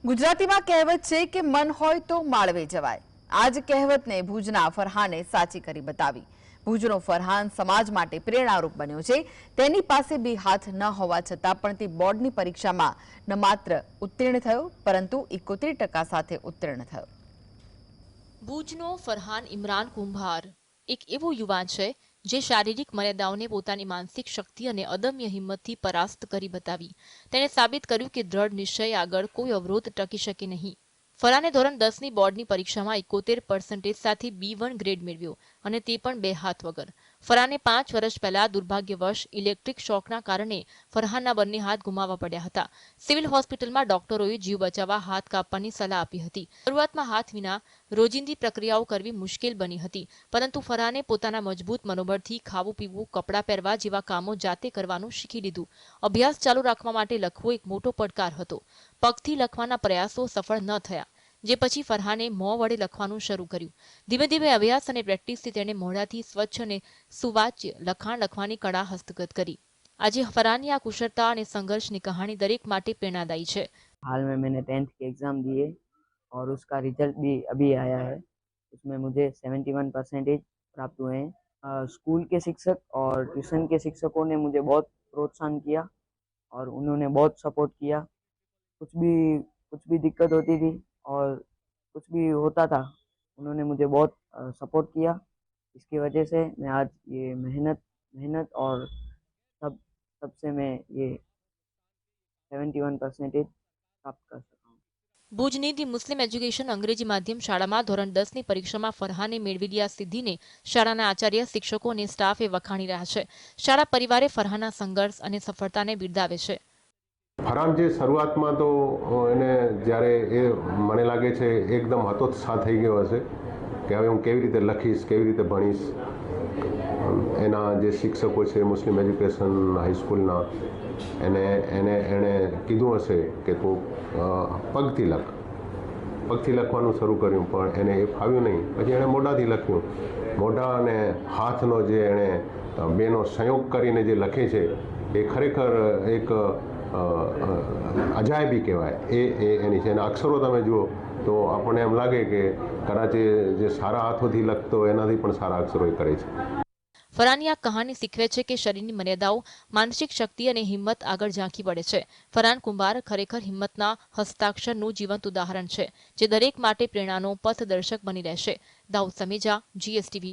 ગુજરાતીમાં કહેવત છે કે મન હોય તો માળવે જવાય। આ જ કહેવતને ભુજના ફરહાને સાચી કરી બતાવી। ભુજનો ફરહાન સમાજ માટે પ્રેરણારૂપ બન્યો છે। તેની પાસે બે હાથ ન હોવા છતાં પણ તે બોર્ડની પરીક્ષામાં ન માત્ર ઉત્તીર્ણ થયો પરંતુ 71% સાથે ઉત્તીર્ણ થયો। ભુજનો ફરહાન ઇમરાન કુંભાર એક એવો યુવાન છે જે શારીરિક મર્યાદાઓને પોતાની માનસિક શક્તિ અને અદમ્ય હિંમતથી પરાસ્ત કરી બતાવી। તેણે સાબિત કર્યું કે દ્રઢ નિશ્ચય આગળ કોઈ અવરોધ ટકી શકે નહીં। ફરહાને ધોરણ 10ની બોર્ડની પરીક્ષામાં 71% સાથે B1 ગ્રેડ મેળવ્યો અને તે પણ બે હાથ વગર। ફરહાને 5 વર્ષ પહેલા દુર્ભાગ્યવશ ઇલેક્ટ્રિક શોકના કારણે ફરહાનના બંને હાથ ગુમાવવા પડ્યા હતા। સિવિલ હોસ્પિટલમાં ડોક્ટરોએ જીવ બચાવવા હાથ કાપવાની સલાહ આપી હતી। શરૂઆતમાં હાથ વિના રોજિંદી પ્રક્રિયાઓ કરવી મુશ્કેલ બની હતી, પરંતુ ફરહાને પોતાના મજબૂત મનોબળથી ખાવું પીવું, કપડાં પહેરવા જેવા કામો જાતે કરવાનું શીખી લીધું। અભ્યાસ ચાલુ રાખવા માટે લખવો એક મોટો પડકાર હતો। પગથી લખવાના પ્રયાસો સફળ ન થયા, જે પછી ફરહાને મોં વડે લખવાનું શરૂ કર્યું। ધીમે ધીમે અભ્યાસ અને પ્રેક્ટિસથી તેણે મોઢાથી સ્વચ્છ અને સુવાચ્ય લખાણ લખવાની કળા હસ્તગત કરી। આજે ફરહાનની આ કુશળતા અને સંઘર્ષની કહાની દરેક માટે પ્રેરણાદાयी છે। हाल में मैंने 10th की एग्ज़ाम दी है और उसका रिजल्ट भी अभी आया है। उसमें मुझे 71% प्राप्त हुए हैं। स्कूल के शिक्षक और ट्यूशन के शिक्षकों ने मुझे बहुत प्रोत्साहन किया और उन्होंने बहुत सपोर्ट किया। कुछ भी दिक्कत होती थी और कुछ भी होता था, उन्होंने मुझे बहुत सपोर्ट किया। इसकी वजह से मैं आज ये मेहनत और सब से मैं ये 71% प्राप्त कर सका हूँ। ભુજની ધી મુસ્લિમ એજ્યુકેશન અંગ્રેજી માધ્યમ શાળામાં ધોરણ 10ની પરીક્ષામાં ફરહાને મેળવેલી આ સિદ્ધિને શાળાના આચાર્ય, શિક્ષકો અને સ્ટાફે વખાણી રહ્યા છે। શાળા પરિવારે ફરહાનના સંઘર્ષ અને સફળતાને બિરદાવે છે। ફરહાન જે શરૂઆતમાં તો એને જ્યારે એ મને લાગે છે એકદમ હતોત્સાહ થઈ ગયો હશે કે હવે હું કેવી રીતે લખીશ, કેવી રીતે ભણીશ। એના જે શિક્ષકો છે મુસ્લિમ એજ્યુકેશન હાઈસ્કૂલના એણે કીધું હશે કે તું પગથી લખવાનું શરૂ કર્યું, પણ એને એ ફાવ્યું નહીં। પછી એણે મોઢાથી લખ્યું। મોઢા અને હાથનો જે એણે બેનો સંયોગ કરીને જે લખે છે એ ખરેખર એક અજાયબી કહેવાય। એની છે એના અક્ષરો તમે જુઓ તો આપણને એમ લાગે કે કદાચ જે સારા હાથોથી લખતો એનાથી પણ સારા અક્ષરો એ કરે છે। ફરહાનની આ કહાની શીખવે છે કે શરીરની મર્યાદાઓ, માનસિક શક્તિ અને હિંમત આગળ ઝાંખી પડે છે। ફરહાન કુંભાર ખરેખર હિંમતના હસ્તાક્ષરનું જીવંત ઉદાહરણ છે, જે દરેક માટે પ્રેરણાનો પથદર્શક બની રહેશે। દાઉદ સમેજા, GSTV।